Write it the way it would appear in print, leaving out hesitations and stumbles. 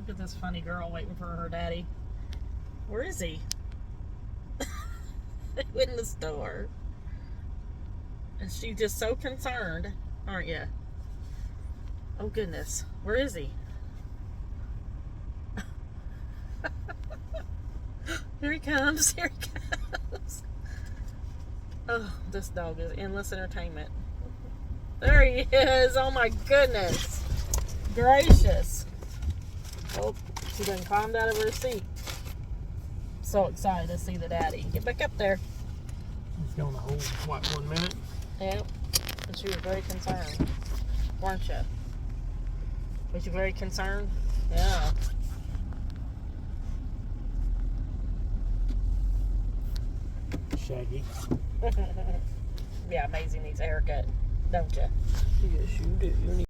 Look at this funny girl waiting for her daddy. Where is he? In the store. And she's just so concerned, aren't you? Oh goodness, where is he? Here he comes, here he comes. Oh, this dog is endless entertainment. There he is, oh my goodness. Gracious. Oh, she done climbed out of her seat. So excited to see the daddy. Get back up there. It's going to hold, what, 1 minute? Yep. And she was very concerned, weren't you? Was you very concerned? Yeah. Shaggy. Yeah, Maisie needs a haircut, don't you? Yes, you do.